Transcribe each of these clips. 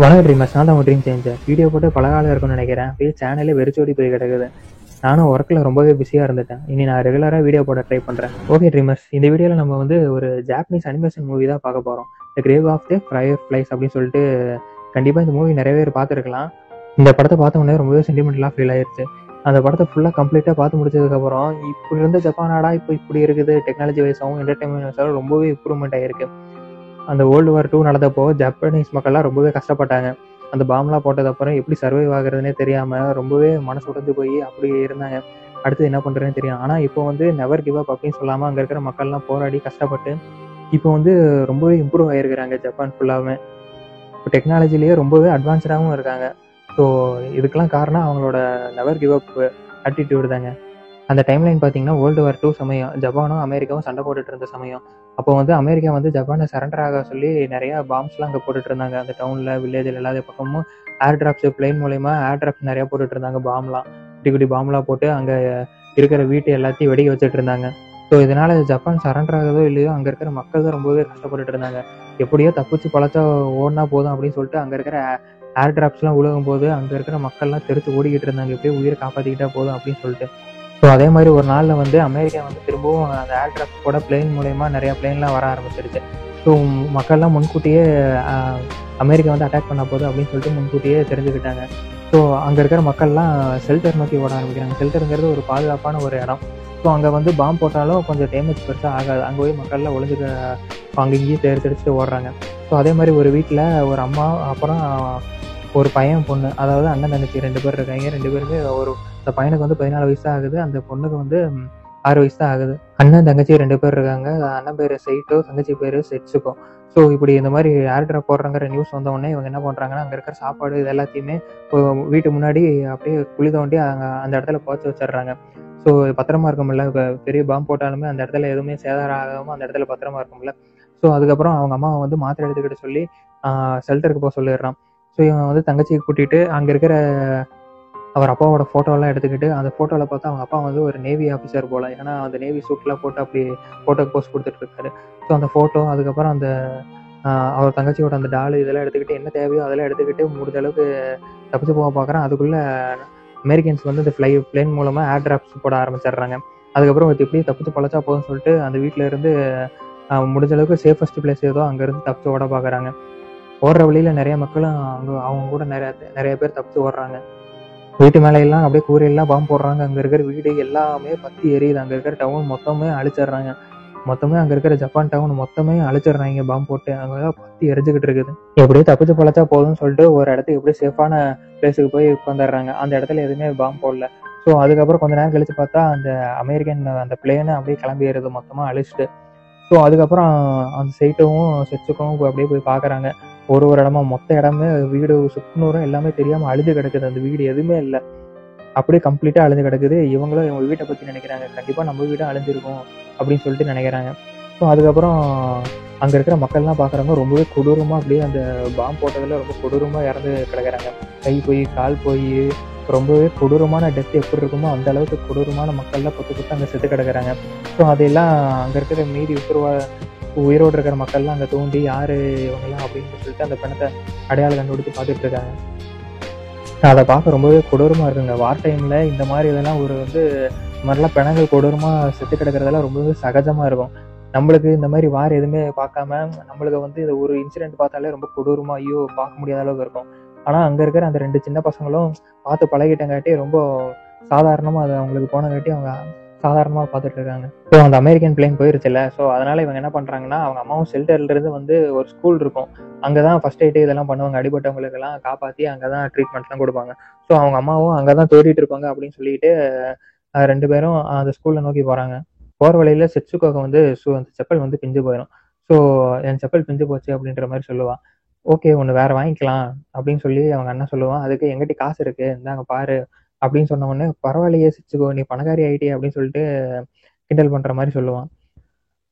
வணக்கம் ட்ரீமர்ஸ், நான் தான் உங்கள் ட்ரீம் சேஞ்சர். வீடியோ போட்டு பல காலம் இருக்கும்னு நினைக்கிறேன். அப்படியே சேனலே வெறிச்சோடி போய் கிடக்குது. நானும் ஒர்க்கில் ரொம்பவே பிஸியாக இருந்துட்டேன். இனி நான் ரெகுலராக வீடியோ போட ட்ரை பண்ணுறேன். ஓகே ட்ரீமர்ஸ், இந்த வீடியோவில் நம்ம வந்து ஒரு ஜாப்பனீஸ் அனிமேஷன் மூவி தான் பார்க்க போகிறோம். The grave of the fireflies அப்படின்னு சொல்லிட்டு. கண்டிப்பாக இந்த மூவி நிறைய பேர் பார்த்துருக்கலாம். இந்த படத்தை பார்த்த உடனே ரொம்பவே சென்டிமெண்டலாக ஃபீல் ஆயிடுச்சு. அந்த படத்தை ஃபுல்லாக கம்ப்ளீட்டாக பார்த்து முடிச்சதுக்கப்புறம் இப்படி இருந்த ஜப்பானாடா இப்போ இப்படி இருக்குது. டெக்னாலஜி வைஸாகவும் என்டர்டைன்மெண்ட் வைஸாகவும் ரொம்பவே இம்ப்ரூவ்மெண்ட் ஆகிருக்கு. அந்த வேர்ல்டு வார் 2 நடந்தப்போ ஜப்பானீஸ் மக்கள்லாம் ரொம்பவே கஷ்டப்பட்டாங்க. அந்த பாம்லாம் போட்டதுக்கப்புறம் எப்படி சர்வைவ் ஆகுறதுனே தெரியாமல் ரொம்பவே மனசு உடைஞ்சு போய் அப்படி இருந்தாங்க. அடுத்து என்ன பண்ணுறதுன்னு தெரியும். ஆனால் இப்போ வந்து நெவர் கிவ் அப் அப்படின்னு சொல்லாமல் அங்கே இருக்கிற மக்கள்லாம் போராடி கஷ்டப்பட்டு இப்போ வந்து ரொம்பவே இம்ப்ரூவ் ஆகிருக்கிறாங்க ஜப்பான் ஃபுல்லாகவே. இப்போ டெக்னாலஜிலேயே ரொம்பவே அட்வான்ஸ்டாகவும் இருக்காங்க. ஸோ இதுக்கெல்லாம் காரணம் அவங்களோட நெவர் கிவ் அப் ஆட்டிடியூடு தாங்க. அந்த டைம்லைன் பார்த்தீங்கன்னா வேர்ல்டு வார் 2 சமயம் ஜப்பானும் அமெரிக்காவும் சண்டை போட்டுட்டு இருந்த சமயம். அப்போ வந்து அமெரிக்கா வந்து ஜப்பானை சரண்டர் ஆக சொல்லி நிறையா பாம்ஸ்லாம் அங்கே போட்டுட்டு இருந்தாங்க. அந்த டவுனில் வில்லேஜில் எல்லா பக்கமும் ஏர் டிராப்ஸ் பிளேன் மூலயமா ஏர் டிராப்ஸ் நிறையா போட்டுட்டு இருந்தாங்க. பாம்லாம் குட்டி குட்டி பாம்லாம் போட்டு அங்கே இருக்கிற வீட்டு எல்லாத்தையும் வெடிக்க வச்சுட்டு இருந்தாங்க. ஸோ இதனால ஜப்பான் சரண்டர் ஆகுதோ இல்லையோ அங்கே இருக்கிற மக்கள் தான் ரொம்பவே கஷ்டப்பட்டுட்டு இருந்தாங்க. எப்படியோ தப்பிச்சு பழச்சா ஓடினா போதும் அப்படின்னு சொல்லிட்டு அங்கே இருக்கிற ஏர் டிராப்ஸ்லாம் உழுகும் போது அங்கே இருக்கிற மக்கள்லாம் தெரிச்சு ஓடிக்கிட்டு இருந்தாங்க. எப்படியோ உயிரை காப்பாற்றிக்கிட்டா போதும் அப்படின்னு சொல்லிட்டு. ஸோ அதே மாதிரி ஒரு நாளில் வந்து அமெரிக்கா வந்து திரும்பவும் அந்த ஏர் டிராப்ஸோட பிளேன் மூலயமா நிறையா பிளேன்லாம் வர ஆரம்பிச்சிருச்சு. ஸோ மக்கள்லாம் முன்கூட்டியே அமெரிக்கா வந்து அட்டாக் பண்ண போகுது அப்படின்னு சொல்லிட்டு முன்கூட்டியே தெரிஞ்சுக்கிட்டாங்க. ஸோ அங்கே இருக்கிற மக்கள்லாம் ஷெல்டர் நோக்கி ஓட ஆரம்பிக்கிறாங்க. ஷெல்டருங்கிறது ஒரு பாதுகாப்பான ஒரு இடம். ஸோ அங்கே வந்து பாம்பு போட்டாலும் கொஞ்சம் டேமேஜ் பெருசாக ஆகாது. அங்கே போய் மக்கள்லாம் ஒளிஞ்சுக்க அங்கேயும் தெரிச்சுட்டு ஓடுறாங்க. ஸோ அதே மாதிரி ஒரு வீட்டில் ஒரு அம்மா அப்புறம் ஒரு பையன் பொண்ணு, அதாவது அண்ணன் தங்கச்சி 2 பேர் இருக்காங்க. 2 பேருமே அந்த பையனுக்கு வந்து 14 வயசு தான் ஆகுது. அந்த பொண்ணுக்கு வந்து 6 வயசு தான் ஆகுது. அண்ணன் தங்கச்சி 2 பேர் இருக்காங்க. அண்ணன் பேர் சைட்டோ, தங்கச்சி பேர் செட்சுக்கோ. ஸோ இப்படி இந்த மாதிரி ஏர் டிராப் போடுறங்கிற நியூஸ் வந்த உடனே இவங்க என்ன பண்ணுறாங்கன்னா அங்கே இருக்கிற சாப்பாடு இது எல்லாத்தையுமே வீட்டு முன்னாடி அப்படியே குழி தோண்டி அந்த இடத்துல புதைச்சி வச்சிடுறாங்க. ஸோ பத்திரமா இருக்கும்ல, இப்போ பெரிய பாம்பு போட்டாலுமே அந்த இடத்துல எதுவுமே சேதாரம் ஆகாமல் அந்த இடத்துல பத்திரமா இருக்கும்ல. ஸோ அதுக்கப்புறம் அவங்க அம்மாவை வந்து மாத்திரை எடுத்துக்கிட்டு சொல்லி ஷெல்டருக்கு போக சொல்லிடுறான். ஸோ இவன் வந்து தங்கச்சியை கூட்டிகிட்டு அங்கே இருக்கிற அவர் அப்பாவோட ஃபோட்டோலாம் எடுத்துக்கிட்டு அந்த ஃபோட்டோவில் பார்த்தா அவங்க அப்பா வந்து ஒரு நேவி ஆஃபீஸர் போல். ஏன்னா அந்த நேவி சூட்லாம் போட்டு அப்படி ஃபோட்டோக்கு போஸ்ட் கொடுத்துட்ருக்காரு. ஸோ அந்த ஃபோட்டோ அதுக்கப்புறம் அந்த அவர் தங்கச்சியோட அந்த டால் இதெல்லாம் எடுத்துக்கிட்டு என்ன தேவையோ அதெல்லாம் எடுத்துக்கிட்டு முடிஞ்ச அளவுக்கு தப்பிச்சு போக பார்க்குறான். அதுக்குள்ளே அமெரிக்கன்ஸ் வந்து இந்த பிளேன் மூலமாக ஏர் டிராப்ஸ் போட ஆரம்பிச்சிடுறாங்க. அதுக்கப்புறம் எப்படி தப்பிச்சு பழச்சா போதும்னு சொல்லிட்டு அந்த வீட்டில் இருந்து முடிஞ்ச அளவுக்கு சேஃபஸ்ட் பிளேஸ் ஏதோ அங்கேருந்து தப்பிச்சு ஓட பார்க்குறாங்க. ஓடுற வழியில் நிறைய மக்களும் அவங்க கூட நிறைய பேர் தப்பிச்சு ஓடுறாங்க. வீட்டு மேலையெல்லாம் அப்படியே கூரையெல்லாம் பாம்பு போடுறாங்க. அங்கே இருக்கிற வீடு எல்லாமே பற்றி எரியுது. அங்கே இருக்கிற டவுன் மொத்தமே அழிச்சிடுறாங்க. மொத்தமே அங்கே இருக்கிற ஜப்பான் டவுன் மொத்தமே அழிச்சிடுறாங்க பாம்பு போட்டு. அங்கே பற்றி எரிஞ்சுக்கிட்டு இருக்குது. எப்படியும் தப்பிச்சு பழச்சா போதும்னு சொல்லிட்டு ஒரு இடத்துக்கு எப்படி சேஃபான பிளேஸுக்கு போய் உட்காந்துடுறாங்க. அந்த இடத்துல எதுவுமே பாம்பு போடல. ஸோ அதுக்கப்புறம் கொஞ்ச நேரம் கழிச்சு பார்த்தா அந்த அமெரிக்கன் அந்த பிளேனை அப்படியே கிளம்பி ஏறுது மொத்தமாக அழிச்சிட்டு. ஸோ அதுக்கப்புறம் அந்த சைட்டும் செட்ஸுக்கும் அப்படியே போய் பார்க்குறாங்க. ஒரு இடமா மொத்த இடமே வீடு சுக்குநூறும் எல்லாமே தெரியாமல் அழிஞ்சு கிடக்குது. அந்த வீடு எதுவுமே இல்லை, அப்படியே கம்ப்ளீட்டாக அழிஞ்சு கிடக்குது. இவங்களும் இவங்க வீட்டை பற்றி நினைக்கிறாங்க, கண்டிப்பாக நம்ம வீடும் அழிஞ்சிருக்கும் அப்படின்னு சொல்லிட்டு நினைக்கிறாங்க. ஸோ அதுக்கப்புறம் அங்கே இருக்கிற மக்கள்லாம் பார்க்குறாங்க ரொம்பவே கொடூரமாக அப்படியே அந்த பாம்பு போட்டதில் ரொம்ப கொடூரமாக இறந்து கிடக்கிறாங்க. கை போய் கால் போய் ரொம்பவே கொடூரமான டெத் எப்படி இருக்குமோ அந்த அளவுக்கு கொடூரமான மக்கள்லாம் கொத்து அங்கே செத்து கிடக்கிறாங்க. ஸோ அதெல்லாம் அங்கே இருக்கிற மீதி உயிரோடு இருக்கிற மக்கள்லாம் அங்கே தோண்டி யார் இவங்கெல்லாம் அப்படின்னு சொல்லிட்டு அந்த பிணத்தை அடையாளம் கண்டுபிடிச்சு பார்த்துட்டு இருக்காங்க. அதை பார்க்க ரொம்பவே கொடூரமாக இருக்குங்க. வார் டைமில் இந்த மாதிரி இதெல்லாம் இந்த மாதிரிலாம் பிணங்கள் கொடூரமாக செத்து கிடக்கிறதெல்லாம் ரொம்பவே சகஜமாக இருக்கும். நம்மளுக்கு இந்த மாதிரி வார் எதுவுமே பார்க்காம நம்மளுக்கு இது ஒரு இன்சிடென்ட் பார்த்தாலே ரொம்ப கொடூரமாக ஐயோ பார்க்க முடியாத அளவுக்கு இருக்கும். ஆனால் அங்கே இருக்கிற அந்த 2 சின்ன பசங்களும் பார்த்து பழகிட்டங்காட்டி ரொம்ப சாதாரணமாக அது அவங்களுக்கு போனங்காட்டி அவங்க சாதாரணமாக பார்த்துட்டு இருக்காங்க. ஸோ அந்த அமெரிக்கன் பிளேன் போயிருச்சுல்ல. ஸோ அதனால இவங்க என்ன பண்ணுறாங்கன்னா அவங்க அம்மாவும் ஷெல்டர்லேருந்து ஒரு ஸ்கூல் இருக்கும், அங்கே தான் ஃபர்ஸ்ட் எய்டு இதெல்லாம் பண்ணுவாங்க. அடிபட்டவங்களுக்கெல்லாம் காப்பாற்றி அங்கே தான் ட்ரீட்மெண்ட்லாம் கொடுப்பாங்க. ஸோ அவங்க அம்மாவும் அங்கே தான் தேடிட்டு இருப்பாங்க அப்படின்னு சொல்லிட்டு 2 பேரும் அந்த ஸ்கூலில் நோக்கி போகிறாங்க. போகிற வழியில் செட்சுக்கோக அந்த செப்பல் பிஞ்சு போயிடும். ஸோ என் செப்பல் பிஞ்சு போச்சு அப்படின்ற மாதிரி சொல்லுவான். ஓகே ஒன்று வேறு வாங்கிக்கலாம் அப்படின்னு சொல்லி அவங்க அண்ணன் சொல்லுவான். அதுக்கு எங்கிட்ட காசு இருக்குது இந்தாங்க பாரு அப்படின்னு சொன்ன உடனே பரவாயில்லையே சிச்சுக்கோ நீ பணக்காரி ஆகிட்டே அப்படின்னு சொல்லிட்டு கிண்டல் பண்ணுற மாதிரி சொல்லுவான்.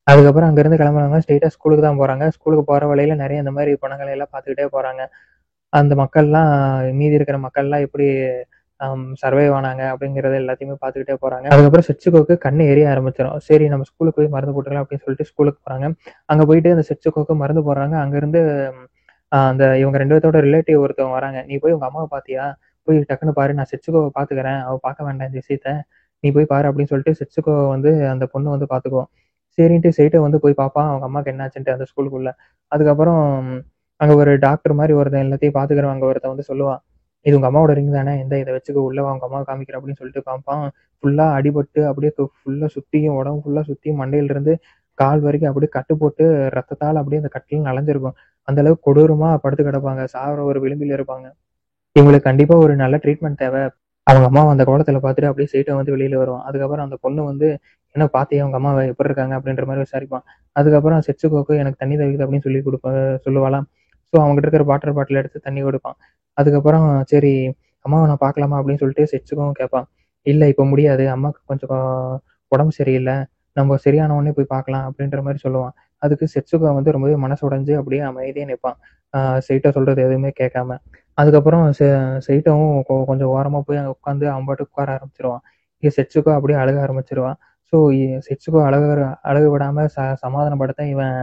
அதுக்கப்புறம் அங்கேருந்து கிளம்புறாங்க, ஸ்ட்ரெயிட்டாக ஸ்கூலுக்கு தான் போகிறாங்க. ஸ்கூலுக்கு போகிற வழியில் நிறைய இந்த மாதிரி பணங்களை எல்லாம் பார்த்துக்கிட்டே போகிறாங்க. அந்த மக்கள்லாம் மீதி இருக்கிற மக்கள்லாம் எப்படி சர்வைவ் ஆனாங்க அப்படிங்கிறத எல்லாத்தையுமே பார்த்துக்கிட்டே போகிறாங்க. அதுக்கப்புறம் செட்சுக்கோக்கு கண்ணு எரிய ஆரம்பிச்சிடும். சரி நம்ம ஸ்கூலுக்கு போய் மருந்து போட்டுக்கலாம் அப்படின்னு சொல்லிட்டு ஸ்கூலுக்கு போகிறாங்க. அங்கே போயிட்டு அந்த செட்சுக்கோக்கு மருந்து போடுறாங்க. அங்கேருந்து அந்த இவங்க 2 பேத்தோட ரிலேட்டிவ் ஒருத்தவங்க வராங்க. "நீ போய் உங்க அம்மாவ பார்த்தியா? போய் டக்குன்னு பாரு. நான் செட்சுகோவ பார்த்துக்கிறேன். அவ பார்க்க வேண்டாம் இந்த விஷயத்த. நீ போய் பாரு" அப்படின்னு சொல்லிட்டு செட்சுகோவ வந்து அந்த பொண்ணு வந்து பார்த்துக்கும். சரின்ட்டு செயிட்டோ வந்து போய் பார்ப்பான். அவங்க அம்மாக்கு என்னாச்சுன்ட்டு அந்த ஸ்கூலுக்குள்ள. அதுக்கப்புறம் அங்க ஒரு டாக்டர் மாரி ஒருத்தன் எல்லாத்தையும் பார்த்துக்கிறவன் ஒருத்தன் வந்து சொல்லுவான். "இது உங்க அம்மாவோட ரிங் தானே? இந்தா இத வச்சுக்கோ. உள்ள வா உங்க அம்மாவ காமிக்கிறேன்" அப்படின்னு சொல்லிட்டு காமிப்பான். ஃபுல்லா அடிபட்டு அப்படியே ஃபுல்லா சுத்தியும் உடம்பு ஃபுல்லா சுத்தியும் மண்டையில இருந்து கால் வரைக்கும் அப்படியே கட்டு போட்டு ரத்தத்தால அப்படியே அந்த கட்டுலாம் நனைஞ்சிருக்கும். அந்த அளவுக்கு கொடூரமா படுத்து கிடப்பாங்க. சாகுற ஒரு விளிம்பில இருப்பாங்க. இவங்களுக்கு கண்டிப்பா ஒரு நல்ல ட்ரீட்மெண்ட் தேவ. அவங்க அம்மாவ அந்த கோலத்துல பார்த்துட்டு அப்படியே செயிட்டோ வந்து வெளியில வருவான். அதுக்கப்புறம் அந்த பொண்ணு வந்து, "என்ன பார்த்தியா உங்க அம்மாவ எப்படி இருக்காங்க?" அப்படின்ற மாரி விசாரிப்பான். அதுக்கப்புறம் செட்சுகோக்கு எனக்கு தண்ணி தவிக்குது அப்படின்னு சொல்லி சொல்லுவாளாம். ஸோ அவங்ககிட்ட இருக்கிற வாட்டர் பாட்டில் எடுத்து தண்ணி கொடுப்பான். அதுக்கப்புறம் சரி அம்மாவ நான் பார்க்கலாமா அப்படின்னு சொல்லிட்டு செட்சுகவும் கேட்பான். "இல்ல இப்ப முடியாது. அம்மாக்கு கொஞ்சம் உடம்பு சரியில்ல. நம்ம சரியான உடனே போய் பார்க்கலாம்" அப்படின்ற மாரி சொல்லுவான். அதுக்கு செட்சுகோ வந்து ரொம்பவே மனசு உடைஞ்சு அப்படியே அமைதியா நிப்பான். செயிட்டோ சொல்றது எதுவுமே கேட்காம. அதுக்கப்புறம் செயிட்டோவும் கொஞ்சம் ஓரமா போய் அங்க உட்காந்து அவன் பாட்டுக்கு உட்கார ஆரம்பிச்சுருவான். இங்க செட்சுகோ அப்படியே அழுக ஆரம்பிச்சுருவான். ஸோ செட்சுகோ அழுக விடாம சமாதானப்படுத்த இவன்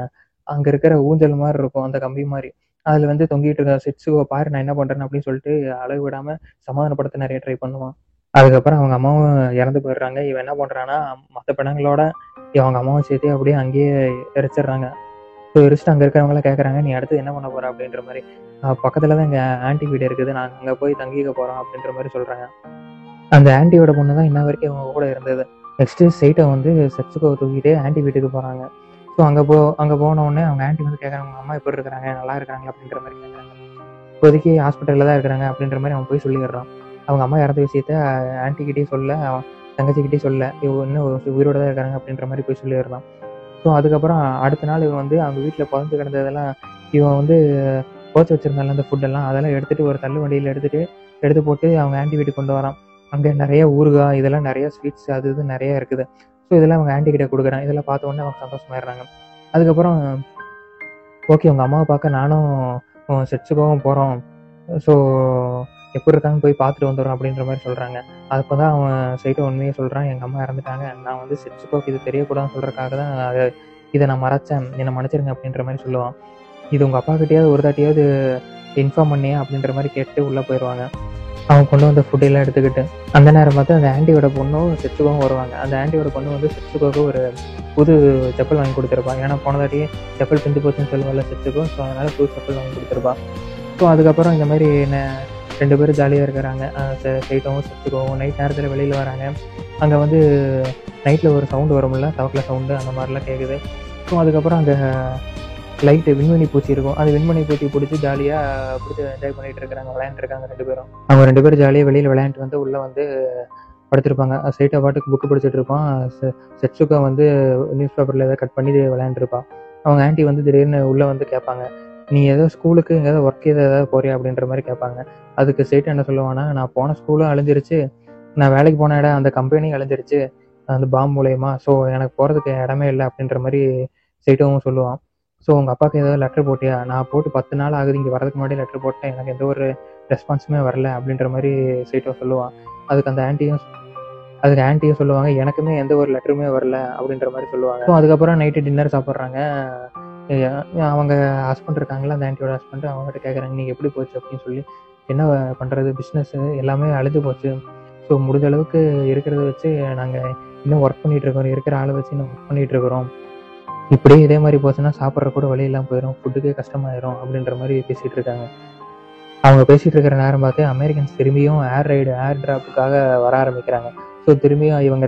அங்க இருக்கிற ஊஞ்சல் மாரி இருக்கும். அந்த கம்பி மாரி. அதுல வந்து தொங்கிட்டு இருக்க செட்சுகோ பாரு நான் என்ன பண்றேன்னு அப்படின்னு சொல்லிட்டு அழுக விடாம சமாதானப்படுத்த நெறைய ட்ரை பண்ணுவான். அதுக்கப்புறம் அவங்க அம்மாவும் இறந்து போயிடுறாங்க. இவன் என்ன பண்றான்னா, மத்த பிணங்களோட அவங்க அம்மாவும் சேர்த்து அப்படியே அங்கேயே எரிச்சிடுறாங்க. ஸோ எரிச்சுட்டு அங்க இருக்கிறவங்கலாம் கேட்கறாங்க, "நீ அடுத்து என்ன பண்ண போற?" அப்படின்ற மாரி. பக்கத்துல தான் எங்க ஆன்டி வீடு இருக்குது. நாங்க அங்க போய் தங்கிக்க போறோம் அப்படின்ற மாரி சொல்றாங்க. அந்த ஆன்டியோட பொண்ணு தான் இன்ன வரைக்கும் இவங்க கூட இருந்தது. நெக்ஸ்ட்டு செயிட்டோ வந்து செட்சுகோவ தூக்கிட்டு ஆன்டி வீட்டுக்கு போறாங்க. ஸோ அங்க போன உடனே அவங்க ஆன்டி வந்து கேட்கறாங்க, "உங்க அம்மா எப்படி இருக்கிறாங்க? நல்லா இருக்கிறாங்களா?" அப்படின்ற மாரி கேட்கறாங்க. இப்போதைக்கு ஹாஸ்பிட்டல்ல தான் இருக்கிறாங்க அப்படின்ற மாரி அவன் போய் சொல்லிடுறான். அவங்க அம்மா இறந்த விஷயத்த ஆன்டிகிட்டயும் சொல்லல, தங்கச்சிகிட்டயும் சொல்லல. இவங்க இன்னும் உயிரோட தான் இருக்காங்க அப்படின்ற மாரி போய் சொல்லிடுறான். ஸோ அதுக்கப்புறம் அடுத்த நாள் இவன் வந்து அவங்க வீட்ல புதைஞ்சு கிடந்ததெல்லாம் இவன் வந்து புதைச்சு வச்சிருந்தான்ல அந்த ஃபுட்டெல்லாம், அதெல்லாம் எடுத்துட்டு ஒரு தள்ளு வண்டியில எடுத்து போட்டு அவங்க ஆன்டி வீட்டுக்கு கொண்டு வரான். அங்க நெறைய ஊறுகாய், இதெல்லாம் நெறைய ஸ்வீட்ஸ் அது இது நெறைய இருக்குது. ஸோ இதெல்லாம் அவங்க ஆன்டி கிட்ட குடுக்குறான். இதெல்லாம் பார்த்த உடனே அவங்க சந்தோஷமாயிடுறாங்க. அதுக்கப்புறம் ஓகே உங்க அம்மாவ பார்க்க நானும் செட்சுகோவும் போறோம். ஸோ எப்படி இருக்காங்கன்னு போய் பார்த்துட்டு வந்துடுறோம் அப்படின்ற மாரி சொல்றாங்க. அப்பதான் அவன் செயிட்டோ உண்மைய சொல்றான். "எங்க அம்மா இறந்துட்டாங்க. நான் வந்து செட்சுகோக்கு இது தெரியக்கூடாதுன்னு சொல்றதுக்காக தான் இத நான் மறைச்சேன். என்ன மன்னிச்சிருங்க" அப்படின்ற மாரி சொல்லுவான். "இது உங்க அப்பாகிட்டயாவது ஒரு தாட்டியாவது இன்ஃபார்ம் பண்ணியா?" அப்படின்ற மாரி கேட்டுட்டு உள்ள போயிருவாங்க. அவன் கொண்டு வந்த ஃபுட் எல்லாம் எடுத்துக்கிட்டு. அந்த நேரம் பார்த்து அந்த ஆன்டியோட பொண்ணும் செட்சுகோவும் வருவாங்க. அந்த ஆன்டியோட பொண்ணு வந்து செட்சுகோவுக்கு ஒரு புது செப்பல் வாங்கி குடுத்துருப்பா. ஏன்னா போன தாட்டியே செப்பல் பிஞ்சு போச்சுன்னு சொல்லுவாள்ல செட்சுகோ. ஸோ அதனால புது செப்பல் வாங்கி குடுத்துருப்பா. ஸோ அதுக்கப்புறம் இந்த மாரி 2 பேரும் ஜாலியா இருக்கிறாங்க. செயிட்டோவும் செட்சுகோவும் நைட் நேரத்துல வெளியில வராங்க. அங்க வந்து நைட்ல ஒரு சவுண்ட் வரும்ல, தவக்கல சவுண்டு அந்த மாரிலாம் கேட்குது. ஸோ அதுக்கப்புறம் அங்க லைட்டு விண்வெளி பூச்சி இருக்கும். அது விண்வெளி பூச்சி புடிச்சு ஜாலியா புடிச்சு என்ஜாய் பண்ணிட்டு இருக்கிறாங்க. விளையாண்டுட்டு இருக்காங்க 2 பேரும். அவங்க 2 பேரும் ஜாலியா வெளியில விளையாண்டுட்டு வந்து உள்ள வந்து படுத்திருப்பாங்க. செயிட்டோ பாட்டுக்கு புக் படிச்சுட்டு இருப்பான். செட்சுகோ வந்து நியூஸ் பேப்பர்ல ஏதோ கட் பண்ணி விளையாண்டுட்டு இருப்பான். அவங்க ஆன்டி வந்து திடீர்னு உள்ள வந்து கேட்பாங்க, "நீ ஏதோ ஸ்கூலுக்கு எங்கேயாவது ஒர்க் ஏதாவது போறியா?" அப்படின்ற மாரி கேட்பாங்க. அதுக்கு செயிட்டோ என்ன சொல்லுவான்னா, "நான் போன ஸ்கூலும் அழிஞ்சிருச்சு. நான் வேலைக்கு போன இடம் அந்த கம்பெனியும் அழிஞ்சிருச்சு. அந்த பாம் மூலியமா. ஸோ எனக்கு போறதுக்கு இடமே இல்ல" அப்படின்ற மாரி செயிட்டோவும் சொல்லுவான். "ஸோ உங்க அப்பாவுக்கு ஏதாவது லெட்டர் போட்டியா?" "நான் போட்டு 10 நாள் ஆகுது. இங்க வரதுக்கு முன்னாடி லெட்டர் போட்டேன். எனக்கு எந்த ஒரு ரெஸ்பான்ஸுமே வரல" அப்படின்ற மாரி செயிட்டோ சொல்லுவான். அதுக்கு ஆன்ட்டியும் சொல்லுவாங்க, "எனக்குமே எந்த ஒரு லெட்டருமே வரல" அப்படின்ற மாரி சொல்லுவாங்க. ஸோ அதுக்கப்புறம் நைட்டு டின்னர் சாப்பிடுறாங்க. அவங்க ஹஸ்பண்ட் இருக்காங்கல்ல, அந்த ஆன்ட்டியோட ஹஸ்பண்ட் அவங்ககிட்ட கேட்குறாங்க, "இன்னைக்கு எப்படி போச்சு?" அப்படின்னு சொல்லி. "என்ன பண்றது? பிஸ்னஸு எல்லாமே அழிஞ்சு போச்சு. ஸோ முடிஞ்ச அளவுக்கு இருக்கிறத வச்சு நாங்க இன்னும் ஒர்க் பண்ணிட்டு இருக்கோம். இருக்கிற ஆள வச்சு இன்னும் ஒர்க் பண்ணிட்டு இருக்கிறோம். இப்படியே இதே மாரி போச்சுன்னா சாப்பிட்ற கூட வழி இல்லாம போயிரும். ஃபுட்டுக்கே கஷ்டமாயிரும்" அப்படின்ற மாரி பேசிட்டு இருக்காங்க. அவங்க பேசிட்டு இருக்கிற நேரம் பார்த்து அமெரிக்கன்ஸ் திரும்பியும் ஏர் டிராப்புக்காக வர ஆரம்பிக்கிறாங்க. ஸோ திரும்பியும் இவங்க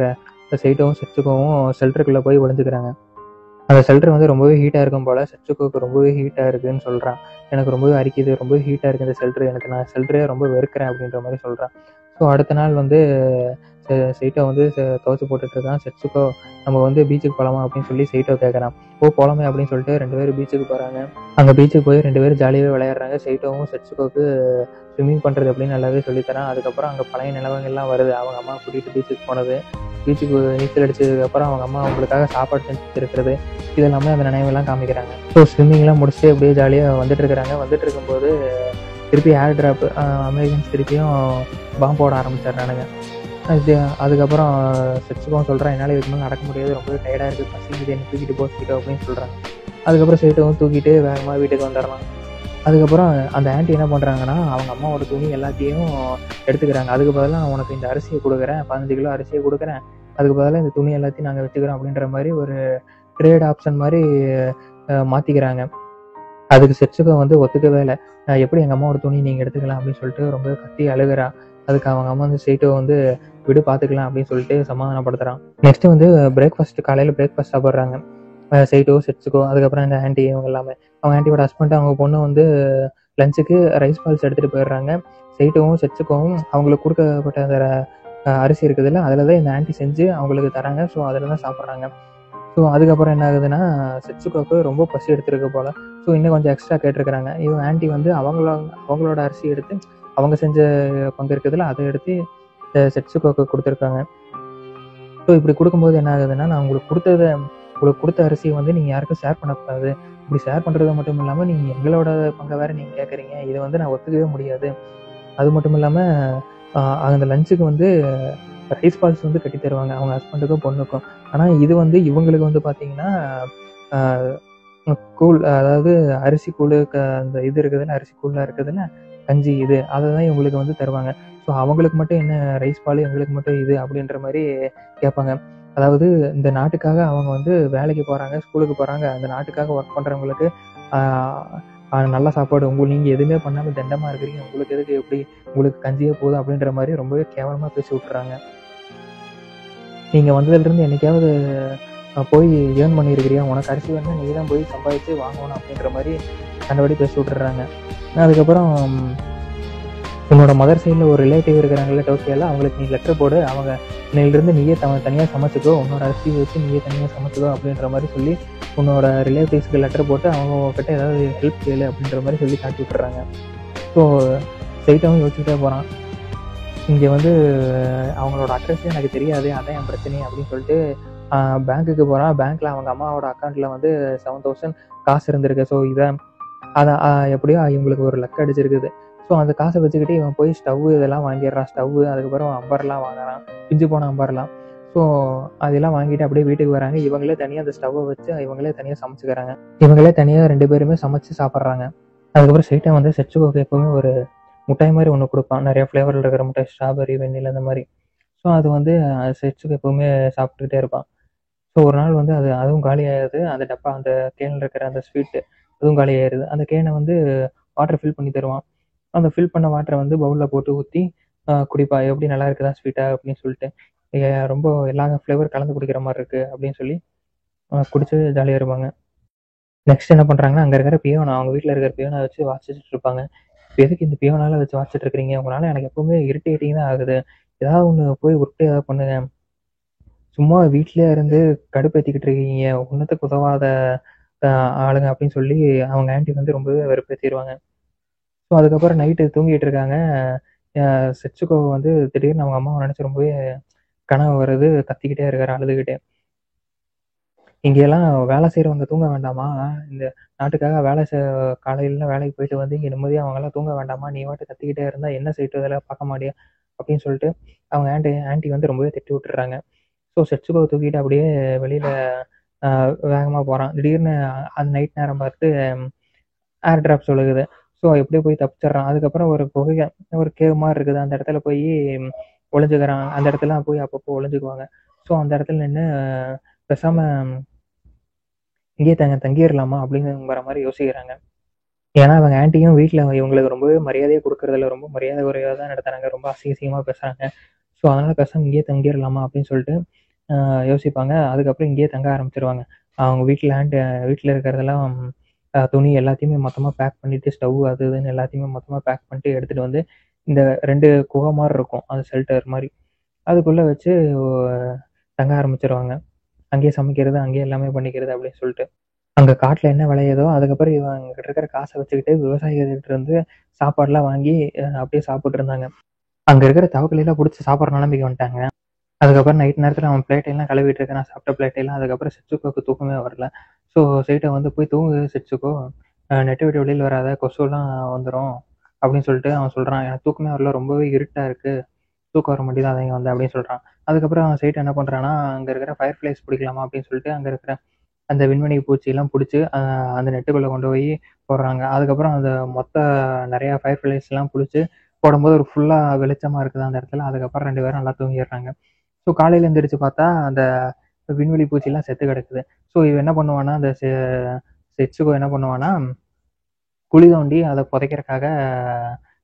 செயிட்டோவும் செட்சுகோவும் ஷெல்டருக்குள்ள போய் ஒளிஞ்சுக்கிறாங்க. அந்த ஷெல்டர் வந்து ரொம்பவே ஹீட்டா இருக்கும் போல. செட்சுகோவுக்கு ரொம்பவே ஹீட்டா இருக்குன்னு சொல்றான். "எனக்கு ரொம்பவே அரிக்குது. ரொம்பவே ஹீட்டா இருக்கு இந்த ஷெல்டர். நான் ஷெல்டரே ரொம்ப வெறுக்கிறேன்" அப்படின்ற மாரி சொல்றான். ஸோ அடுத்த நாள் வந்து செயிட்டோ வந்து துவைச்சு போட்டுட்டு இருக்கான். செட்சுகோ, "நம்ம வந்து பீச்சுக்கு போலாமா?" அப்படின்னு சொல்லி செயிட்டோ கேட்கறான். போலாமே" அப்படின்னு சொல்லிட்டு 2 பேரும் பீச்சுக்கு போறாங்க. அங்க பீச்சுக்கு போய் 2 பேரும் ஜாலியாவே விளையாடுறாங்க. செயிட்டோவும் செட்சுகோவுக்கு ஸ்விம்மிங் பண்றது எப்படின்னு நல்லாவே சொல்லித்தரான். அதுக்கப்புறம் அங்க பழைய நினைவுகள்லாம் வருது. அவங்க அம்மா கூட்டிட்டு பீச்சுக்கு போனது, பீச்சுக்கு நீச்சல் அடிச்சதுக்கப்புறம் அவங்க அம்மா அவங்களுக்காக சாப்பாடு செஞ்சு வச்சிருக்கிறது, இது எல்லாமே அந்த நினைவெல்லாம் காமிக்கிறாங்க. ஸோ ஸ்விம்மிங்லாம் முடிச்சுட்டு அப்படியே ஜாலியா வந்துட்டு இருக்கிறாங்க. வந்துட்டு இருக்கும்போது திருப்பி ஏர் டிராப் அமெரிக்கன்ஸ் திருப்பியும் பாம்பு போட ஆரம்பிச்சிடுறானுங்க. அதுக்கப்புறம் செட்சுகோவும் சொல்றான், "என்னால் இதுக்கு மேலே நடக்க முடியாது. ரொம்பவே டயர்டாக இருக்குது. பசிக்குது. என்னை தூக்கிட்டு போ செயிட்டோ" அப்படின்னு சொல்கிறாங்க. அதுக்கப்புறம் செயிட்டோவும் தூக்கிட்டு வேகமாக வீட்டுக்கு வந்துடுறான். அதுக்கப்புறம் அந்த ஆன்ட்டி என்ன பண்ணுறாங்கன்னா, அவங்க அம்மாவோட துணி எல்லாத்தையும் எடுத்துக்கிறாங்க. அதுக்கு பதிலா நான் உனக்கு இந்த அரிசியை கொடுக்குறேன், 15 கிலோ அரிசியை கொடுக்குறேன். அதுக்கு பதிலா இந்த துணி எல்லாத்தையும் நாங்கள் வச்சுக்கிறோம் அப்படின்ற மாதிரி ஒரு ட்ரேட் ஆப்ஷன் மாதிரி மாற்றிக்கிறாங்க. அதுக்கு செட்ஸுகோ வந்து ஒத்துக்கவே இல்லை. எப்படி எங்கள் அம்மாவோட துணி நீங்கள் எடுத்துக்கலாம் அப்படின்னு சொல்லிட்டு ரொம்ப கத்தி அழுகிறா. அதுக்கு அவங்க அம்மா வந்து சைட்டோ வந்து விடு பார்த்துக்கலாம் அப்படின்னு சொல்லிட்டு சமாதானப்படுத்துகிறான். நெக்ஸ்ட் வந்து காலையில் பிரேக்ஃபாஸ்ட் சாப்பிட்றாங்க. சைட்டோ, செட்ஸுக்கோ, அதுக்கப்புறம் இந்த ஆன்ட்டி இவங்க எல்லாமே. அவங்க ஆன்ட்டியோட ஹஸ்பண்ட் அவங்க பொண்ணு வந்து லஞ்சுக்கு ரைஸ் பால்ஸ் எடுத்துகிட்டு போயிடுறாங்க. சைட்டோவும் செட்ஸுக்கோவும் அவங்களுக்கு கொடுக்கப்பட்ட அந்த அரிசி இருக்குதுல்ல, அதில் தான் இந்த ஆன்ட்டி செஞ்சு அவங்களுக்கு தராங்க. ஸோ அதில் தான் சாப்பிட்றாங்க. ஸோ அதுக்கப்புறம் என்ன ஆகுதுன்னா, செட்ஸுக்கோவுக்கு ரொம்ப பசி எடுத்துருக்கு போல். ஸோ இன்னும் கொஞ்சம் எக்ஸ்ட்ரா கேட்டிருக்கிறாங்க. இவங்க ஆன்ட்டி வந்து அவங்களோட அரிசி எடுத்து அவங்க செஞ்ச பங்கு இருக்குதுல்ல, அதை எடுத்து செட்ஸுக்கோவுக்கு கொடுத்துருக்காங்க. ஸோ இப்படி கொடுக்கும்போது என்ன ஆகுதுன்னா, நான் உங்களுக்கு கொடுத்த அரிசியை வந்து நீங்கள் யாருக்கும் ஷேர் பண்ணக்கூடாது. இப்படி ஷேர் பண்ணுறது மட்டும் இல்லாமல் நீங்கள் எங்களோட பங்கை வேறு நீங்கள் கேட்குறீங்க. இதை வந்து நான் ஒத்துக்கவே முடியாது. அது மட்டும் இல்லாமல் அந்த லஞ்சுக்கு வந்து ரைஸ் பால்ஸ் வந்து கட்டி தருவாங்க அவங்க ஹஸ்பண்டுக்கும் பொண்ணுக்கும். ஆனால் இது வந்து இவங்களுக்கு வந்து பார்த்தீங்கன்னா கூழ், அதாவது அரிசி கூழ், அந்த இது இருக்குதுல்ல, அரிசி கூழ்லாம் இருக்குதுல்ல, கஞ்சி, இது அதை தான் இவங்களுக்கு வந்து தருவாங்க. ஸோ அவங்களுக்கு மட்டும் என்ன ரைஸ் பால், எங்களுக்கு மட்டும் இது அப்படின்ற மாதிரி கேட்பாங்க. அதாவது இந்த நாட்டுக்காக அவங்க வந்து வேலைக்கு போகிறாங்க, ஸ்கூலுக்கு போகிறாங்க. அந்த நாட்டுக்காக ஒர்க் பண்ணுறவங்களுக்கு நல்ல சாப்பாடு, நீங்கள் எதுவுமே பண்ணாமல் தண்டமாக இருக்கிறீங்க, உங்களுக்கு எதுக்கு, எப்படி உங்களுக்கு கஞ்சியே போதும் அப்படின்ற மாதிரி ரொம்பவே கேவலமாக பேசி விட்டுறாங்க. நீங்கள் வந்ததுலேருந்து என்னைக்காவது போய் ஏர்ன் பண்ணியிருக்கிறியா, உனக்கு அரிசி வேணும்னா நீ தான் போய் சம்பாதிச்சு வாங்கணும் அப்படின்ற மாதிரி கண்டபடி பேசி விட்டுறாங்க. அதுக்கப்புறம் உன்னோட மதர் சைடில் ஒரு ரிலேட்டிவ் இருக்கிறாங்கல்ல டோக்கியோவில், அவங்களுக்கு நீ லெட்டர் போடு, அவங்க இன்னையிலிருந்து நீயே தனியாக சமைச்சிக்கோ, உன்னோட அரிசி வச்சு நீயே தனியாக சமைச்சிக்கோ அப்படின்ற மாதிரி சொல்லி உன்னோட ரிலேட்டிவ்ஸ்க்கு லெட்டர் போட்டு அவங்க கிட்ட ஏதாவது ஹெல்ப் கேளு அப்படின்ற மாதிரி சொல்லி காட்டி விட்டுறாங்க. ஸோ சைட்டாகவும் யோசிச்சுட்டே போகிறான். இங்கே வந்து அவங்களோட அட்ரஸே எனக்கு தெரியாது, அதான் என் பிரச்சனை அப்படின்னு சொல்லிட்டு பேங்க்குக்கு போகிறான். பேங்க்கில் அவங்க அம்மாவோட அக்கௌண்ட்டில் வந்து 7,000 காசு இருந்திருக்கு. ஸோ அதை எப்படியோ இவங்களுக்கு ஒரு லக் அடிச்சிருக்குது. ஸோ அந்த காசை வச்சுக்கிட்டு இவன் போய் ஸ்டவ்வு இதெல்லாம் வாங்கிடுறான். ஸ்டவ்வு, அதுக்கப்புறம் அம்பர்லாம் வாங்குறான், பிஞ்சு போன அம்பர்லாம். ஸோ அதெல்லாம் வாங்கிட்டு அப்படியே வீட்டுக்கு வராங்க. இவங்களே தனியாக அந்த ஸ்டவ்வை வச்சு இவங்களே தனியாக சமைச்சுக்கிறாங்க. இவங்களே தனியாக 2 பேருமே சமைச்சு சாப்பிட்றாங்க. அதுக்கப்புறம் சைட்டா வந்து செட்ஸுகோவுக்கு எப்போவுமே ஒரு மிட்டாய் மாதிரி ஒன்று கொடுப்பான், நிறைய ஃப்ளேவரில் இருக்கிற மிட்டாய், ஸ்ட்ராபெரி, வெண்ணிலா, இந்த மாதிரி. ஸோ அது வந்து செட்ஸுக்கு எப்போவுமே சாப்பிட்டுக்கிட்டே இருப்பான். ஸோ ஒரு நாள் வந்து அதுவும் காலியாகிடுது. அந்த டப்பா, அந்த கேனில் இருக்கிற அந்த ஸ்வீட்டு அதுவும் காலியாகிடுது. அந்த கேனை வந்து வாட்டர் ஃபில் பண்ணி தருவான். அந்த ஃபில் பண்ண வாட்டரை வந்து பவுலில் போட்டு ஊற்றி குடிப்பா, எப்படி நல்லா இருக்குதா ஸ்வீட்டா அப்படின்னு சொல்லிட்டு, ரொம்ப எல்லா ஃப்ளேவர் கலந்து குடிக்கிற மாதிரி இருக்குது அப்படின்னு சொல்லி குடிச்சு ஜாலியாக இருப்பாங்க. நெக்ஸ்ட் என்ன பண்ணுறாங்கன்னா, அங்கே இருக்கிற பியோனா, அவங்க வீட்டில் இருக்கிற பியோனை வச்சு வாசிச்சுட்டு இருப்பாங்க. இப்போ எதுக்கு இந்த பியோனால வச்சு வாசிச்சுட்டு இருக்கிறீங்க, உங்களால் எனக்கு எப்பவுமே இரிட்டேட்டிங் தான் ஆகுது, ஏதாவது ஒன்று போய் உருட்டு ஏதாவது பண்ணுங்க, சும்மா வீட்டிலே இருந்து கடுப்பேற்றிக்கிட்டு இருக்கீங்க, ஒன்றுத்துக்கு உதவாத ஆளுங்க அப்படின்னு சொல்லி அவங்க ஆன்ட்டி வந்து ரொம்பவே வெறுப்பேற்றிடுவாங்க. ஸோ அதுக்கப்புறம் நைட்டு தூங்கிட்டு இருக்காங்க. செட்ஸுகோ வந்து திடீர்னு அவங்க அம்மாவை நினச்சி ரொம்பவே கனவு வருது, கத்திக்கிட்டே இருக்காரு, அழுதுகிட்டே. இங்கெல்லாம் வேலை செய்கிறவங்க தூங்க வேண்டாமா, இந்த நாட்டுக்காக காலையில வேலைக்கு போயிட்டு வந்து இங்கே நிம்மதியாக அவங்கெல்லாம் தூங்க வேண்டாமா, நீ வாட்டு கத்திக்கிட்டே இருந்தால் என்ன செய்யிட்டு இதெல்லாம் பார்க்க மாட்டியா அப்படின்னு சொல்லிட்டு அவங்க ஆன்ட்டி வந்து ரொம்பவே திட்டி விட்டுறாங்க. ஸோ செட்ஸுகோ தூக்கிட்டு அப்படியே வெளியில் வேகமாக போகிறான். திடீர்னு அந்த நைட் நேரம் பார்த்து ஏர் ட்ராப் சொல்லுது. ஸோ எப்படியோ போய் தப்பிச்சிட்றான். அதுக்கப்புறம் ஒரு கேவ் மாதிரி இருக்குது, அந்த இடத்துல போய் ஒளிஞ்சுக்கிறான். அந்த இடத்துல போய் அப்பப்போ ஒளிஞ்சுக்குவாங்க. ஸோ அந்த இடத்துல நின்று பேசாமல் இங்கேயே தங்கிடலாமா அப்படிங்கிற மாதிரி யோசிக்கிறாங்க. ஏன்னா அவங்க ஆன்ட்டியும் வீட்டில் இவங்களுக்கு ரொம்பவே மரியாதையை கொடுக்குறதில்ல, ரொம்ப மரியாதை குறைவாக தான் நடத்துகிறாங்க, ரொம்ப அசிங்கமாக பேசுகிறாங்க. ஸோ அதனால் பேசாமல் இங்கேயே தங்கிடலாமா அப்படின்னு சொல்லிட்டு யோசிப்பாங்க. அதுக்கப்புறம் இங்கேயே தங்க ஆரம்பிச்சிருவாங்க. அவங்க வீட்டில் இருக்கிறதெல்லாம் துணி எல்லாத்தையுமே மொத்தமாக பேக் பண்ணிவிட்டு, ஸ்டவ் அது இதுன்னு எல்லாத்தையுமே மொத்தமாக பேக் பண்ணிட்டு எடுத்துகிட்டு வந்து இந்த 2 குகை மாதிரி இருக்கும், அது ஷெல்டர் மாதிரி, அதுக்குள்ளே வச்சு தங்க ஆரம்பிச்சிருவாங்க. அங்கேயே சமைக்கிறது, அங்கேயே எல்லாமே பண்ணிக்கிறது அப்படின்னு சொல்லிட்டு. அங்கே காட்டில் என்ன விளையுதோ அதுக்கப்புறம் இவங்ககிட்ட இருக்கிற காசை வச்சுக்கிட்டு விவசாயிகள்கிட்ட இருந்து சாப்பாடெலாம் வாங்கி அப்படியே சாப்பிட்டு இருந்தாங்க. அங்கே இருக்கிற தவக்கலையெல்லாம் பிடிச்சி சாப்பிட்ற நிலைமைக்கு வந்துட்டாங்க. அதுக்கப்புறம் நைட் நேரத்தில் அவன் பிளேட்டையெல்லாம் கழுவிட்டு இருக்கேன், நான் சாப்பிட்ட பிளேட்டையெல்லாம். அதுக்கப்புறம் செட்ஸுகோவுக்கு தூக்கமே வரல. ஸோ சைட்டை வந்து போய் தூங்கு செட்ஸுகோ, நெட்டை விட்டு வெளியில் வராத, கொசுவெல்லாம் வந்துடும் அப்படின்னு சொல்லிட்டு அவன் சொல்கிறான். எனக்கு தூக்கமே வரல, ரொம்பவே இருட்டாக இருக்குது, தூக்கம் வர மாட்டேங்குது, அதை இங்கே வந்து அப்படின்னு சொல்கிறான். அதுக்கப்புறம் அவன் சைட்டை என்ன பண்ணுறான்னா, அங்கே இருக்கிற ஃபயர் ஃப்ளைஸ் பிடிக்கலாமா அப்படின்னு சொல்லிட்டு அங்கே இருக்கிற அந்த விண்வெளி பூச்சியெல்லாம் பிடிச்சி அந்த நெட்டுக்குள்ளே கொண்டு போய் போடுறாங்க. அதுக்கப்புறம் அந்த மொத்த நிறையா ஃபயர் ஃப்ளைஸ்லாம் பிடிச்சி போடும்போது ஒரு ஃபுல்லாக வெளிச்சமாக இருக்குது அந்த இடத்துல. அதுக்கப்புறம் 2 பேரும் நல்லா தூங்கிடுறாங்க. ஸோ காலையில் எந்திரிச்சு பார்த்தா அந்த விண்வெளி பூச்சிலாம் செத்து கிடக்குது. ஸோ இவன் என்ன பண்ணுவான்னா, அந்த செட்சுகோ என்ன பண்ணுவான்னா, குழி தோண்டி அதை புதைக்கிறதுக்காக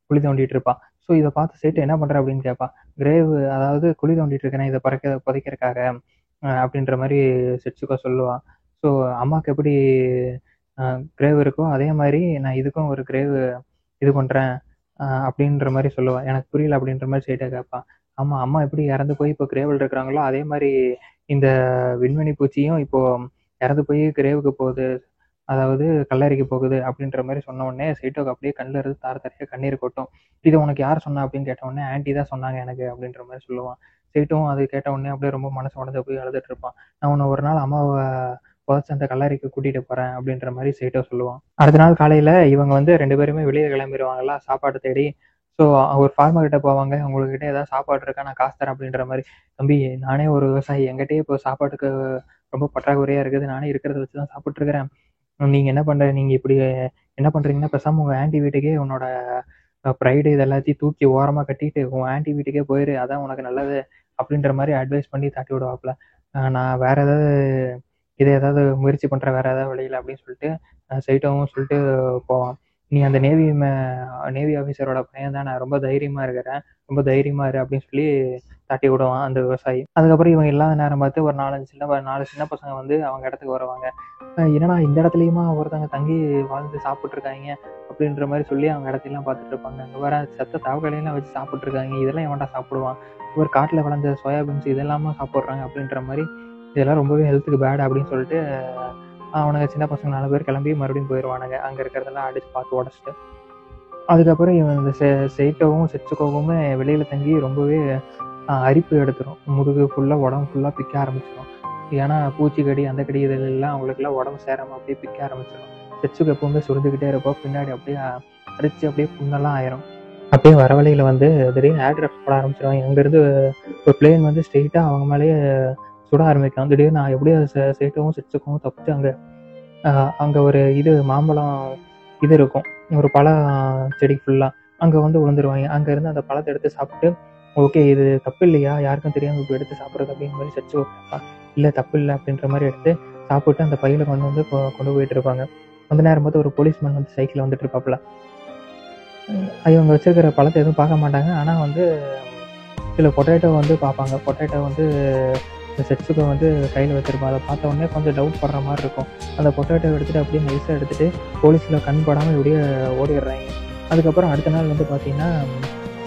குழி தோண்டிட்டு இருப்பான். ஸோ இதை பார்த்து சேட்டு என்ன பண்ணுற அப்படின்னு கேட்பான். கிரேவ், அதாவது குழி தோண்டிட்டு இருக்கேன் இதை புதைக்கிறதுக்காக அப்படின்ற மாதிரி செட்சுகோ சொல்லுவான். ஸோ அம்மாவுக்கு எப்படி கிரேவ் இருக்கோ அதே மாதிரி நான் இதுக்கும் ஒரு கிரேவ் இது பண்ணுறேன் அப்படின்ற மாதிரி சொல்லுவான். எனக்கு புரியல அப்படின்ற மாதிரி சேட்டை கேட்பான். ஆமாம், அம்மா எப்படி இறந்து போய் இப்போ கிரேவில் இருக்கிறாங்களோ அதே மாதிரி இந்த விண்வெளி பூச்சியும் இப்போ இறந்து போய் கிரேவுக்கு போகுது, அதாவது கல்லறைக்கு போகுது அப்படின்ற மாதிரி சொன்ன உடனே சைட்டோக்கு அப்படியே கண்ணில் இருந்து தார தாரையாக கண்ணீர் கொட்டும். இதை உனக்கு யார் சொன்னா அப்படின்னு கேட்ட உடனே ஆன்ட்டி தான் சொன்னாங்க எனக்கு அப்படின்ற மாதிரி சொல்லுவான். சைட்டும் அது கேட்ட உடனே அப்படியே ரொம்ப மனசு உடஞ்ச போய் அழுதுட்டு இருப்பான். நான் உன்னை ஒரு நாள் அம்மாவை புதைச்சி அந்த கல்லறைக்கு கூட்டிகிட்டு போகிறேன் அப்படின்ற மாதிரி சைட்டோ சொல்லுவான். அடுத்த நாள் காலையில் இவங்க வந்து 2 பேருமே வெளியே கிளம்பிடுவாங்களா சாப்பாடு தேடி. ஸோ ஒரு ஃபார்மர் கிட்ட போவாங்க. உங்கள்கிட்ட ஏதாவது சாப்பாடு இருக்கா, நான் காசு தரேன் அப்படின்ற மாதிரி. தம்பி, நானே ஒரு விவசாயி, என்கிட்டயே இப்போ சாப்பாட்டுக்கு ரொம்ப பற்றாக்குறையாக இருக்குது, நானே இருக்கிறத வச்சு தான் சாப்பிட்ருக்கிறேன். நீங்கள் என்ன பண்ணுற, நீங்கள் இப்படி என்ன பண்ணுறீங்கன்னா பேசாமல் உங்கள் ஆன்ட்டி வீட்டுக்கே உன்னோட ப்ரைடு இது எல்லாத்தையும் தூக்கி ஓரமாக கட்டிட்டு உன் ஆன்ட்டி வீட்டுக்கே போயிரு, அதான் உனக்கு நல்லது அப்படின்ற மாதிரி அட்வைஸ் பண்ணி தாட்டி விடுவாப்புல. நான் வேறு ஏதாவது இதை ஏதாவது முயற்சி பண்ணுற வேறு ஏதாவது வழியில் அப்படின்னு சொல்லிட்டு சைட்டோவும் சொல்லிட்டு போவான். நீ அந்த நேவி ஆஃபீஸரோட பையன் தான், நான் ரொம்ப தைரியமாக இருக்கிறேன், ரொம்ப தைரியமாக இரு அப்படின்னு சொல்லி தாட்டி விடுவான் அந்த விவசாயி. அதுக்கப்புறம் இவன் இல்லாத நேரம் பார்த்து ஒரு 4 சின்ன பசங்க வந்து அவங்க இடத்துக்கு வருவாங்க. என்னடா இந்த இடத்துலையுமா ஒருத்தவங்க தங்கி வாழ்ந்து சாப்பிட்ருக்காங்க அப்படின்ற மாதிரி சொல்லி அவங்க இடத்தையெல்லாம் பார்த்துட்டு இருப்பாங்க. அங்கே வர செத்த தவக்கலையெல்லாம் வச்சு சாப்பிட்ருக்காங்க, இதெல்லாம் எவன்டா சாப்பிடுவான், ஒரு காட்டில் விளைஞ்ச சோயாபீன்ஸ் இதெல்லாமும் சாப்பிட்றாங்க அப்படின்ற மாதிரி, இதெல்லாம் ரொம்பவே ஹெல்த்துக்கு பேட் அப்படின்னு சொல்லிட்டு அவனுங்க சின்ன பசங்க 4 பேர் கிளம்பி மறுபடியும் போயிடுவானுங்க அங்கே இருக்கிறதெல்லாம் அடித்து பார்த்து உடச்சிட்டு. அதுக்கப்புறம் இவன் இந்த சைட்டோவும் செட்சுகோவுமே வெளியில் தங்கி ரொம்பவே அரிப்பு எடுத்துரும். முதுகு ஃபுல்லாக உடம்பு ஃபுல்லாக பிக்க ஆரம்பிச்சிடும். ஏன்னா பூச்சிக்கடி அந்த கடி இதெல்லாம் அவங்களுக்குலாம் உடம்பு சேராமல் அப்படியே பிக்க ஆரம்பிச்சிடும். செட்சுக்கு எப்பவுமே சுருந்துக்கிட்டே இருப்போம், பின்னாடி அப்படியே அடித்து அப்படியே புண்ணெல்லாம் ஆயிரும். அப்படியே வர வழியில் வந்து திடீர்னு ஏர் டிராப்ஸ் போட ஆரம்பிச்சிடுவாங்க. அங்கேருந்து ஒரு பிளேன் வந்து ஸ்ட்ரெயிட்டாக அவங்க மேலேயே சுட ஆரம்பிக்கும். திடீர்னு நான் எப்படியோ சைட்டோவும் செட்சுக்கவும் தப்பிச்சு அங்கே ஒரு மாம்பழம் இது இருக்கும், ஒரு பழ செடி ஃபுல்லாக அங்கே வந்து விழுந்துருவாங்க. அங்கேருந்து அந்த பழத்தை எடுத்து சாப்பிட்டு, ஓகே இது தப்பு இல்லையா, யாருக்கும் தெரியாமல் இப்போ எடுத்து சாப்பிட்றது அப்படின்ற மாதிரி செட்சுகோ கேட்பான். இல்லை தப்பு இல்லை அப்படின்ற மாதிரி எடுத்து சாப்பிட்டு அந்த பையில கொண்டு போயிட்டு இருப்பாங்க. அந்த நேரம் பார்த்து ஒரு போலீஸ்மேன் வந்து சைக்கிளில் வந்துட்டு இருப்பாப்புல. இவங்க வச்சிருக்கிற பழத்தை எதுவும் பார்க்க மாட்டாங்க. ஆனால் வந்து சில பொட்டேட்டோ வந்து பார்ப்பாங்க. பொட்டேட்டோ வந்து செட்சுகோ வந்து கையில் வச்சிருப்பான். அதை பார்த்த உடனே கொஞ்சம் டவுட் படுற மாதிரி இருக்கும். அந்த பொட்டேட்டோ எடுத்துகிட்டு அப்படியே நைஸாக எடுத்துகிட்டு போலீஸில் கண் படாமல் இப்படியே ஓடிடுறாங்க. அதுக்கப்புறம் அடுத்த நாள் வந்து பார்த்தீங்கன்னா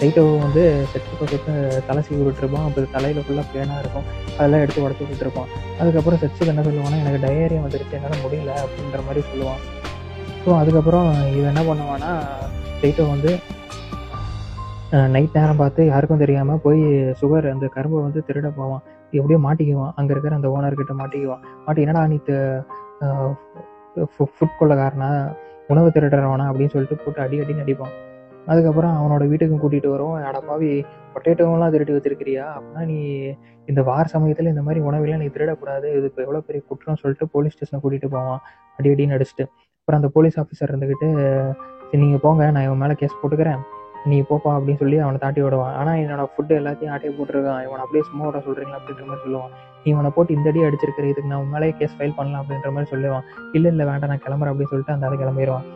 சைட்டோ வந்து செட்சுகோக்கு தலை சீவி விட்டுருப்பான். அப்போ தலையில் ஃபுல்லாக பேனாக இருக்கும், அதெல்லாம் எடுத்து உடச்சி விட்டுருப்பான். அதுக்கப்புறம் செட்சுகோ என்ன சொல்லுவான்னா, எனக்கு டயரியா வந்துருச்சு, என்னால் முடியல அப்படின்ற மாதிரி சொல்லுவான். ஸோ அதுக்கப்புறம் இவன் என்ன பண்ணுவான்னா, சைட்டோ வந்து நைட் நேரம் பார்த்து யாருக்கும் தெரியாமல் போய் சுகர் அந்த கரும்பை வந்து திருட போவான். எப்படியோ மாட்டிக்குவான். அங்கே இருக்கிற அந்த ஓனர்கிட்ட மாட்டிக்குவான். என்னடா நீ ஃபுட் கொள்ளக்காரனா, உணவு திருடுறவனா அப்படின்னு சொல்லிட்டு போட்டு அடின்னு அடிப்பான். அதுக்கப்புறம் அவனோட வீட்டுக்கும் கூட்டிகிட்டு வருவோம். அடப்பாவி, பொட்டேட்டோவெல்லாம் திருடி வச்சிருக்கிறியா, அப்படின்னா நீ இந்த வார சமயத்தில் இந்த மாதிரி உணவெல்லாம் நீ திருடக்கூடாது, இது இப்போ எவ்வளோ பெரிய குற்றம்னு சொல்லிட்டு போலீஸ் ஸ்டேஷனை கூட்டிகிட்டு போவான் அடின்னு அடிச்சுட்டு. அப்புறம் அந்த போலீஸ் ஆஃபீஸர் இருந்துக்கிட்டு, நீங்கள் போங்க, நான் இவன் மேலே கேஸ் போட்டுக்கிறேன், நீ போப்பா அப்படின்னு சொல்லி அவனை தாட்டி விடுவான். ஆனால் என்னோட ஃபுட்டு எல்லாத்தையும் ஆட்டையை போட்டிருக்கான், இவனை அப்படியே சும்மா விட சொல்கிறீங்களா அப்படின்ற மாதிரி சொல்லுவான். நீ இவனை போட்டு இந்த அடி அடிச்சிருக்கிற, இதுக்கு நான் உண்மையிலே கேஸ் ஃபைல் பண்ணலாம் அப்படின்ற மாதிரி சொல்லுவான். இல்லை வேண்டாம், நான் கிளம்புறேன் அப்படின்னு சொல்லிட்டு அந்த ஆள் கிளம்பிடுவான்.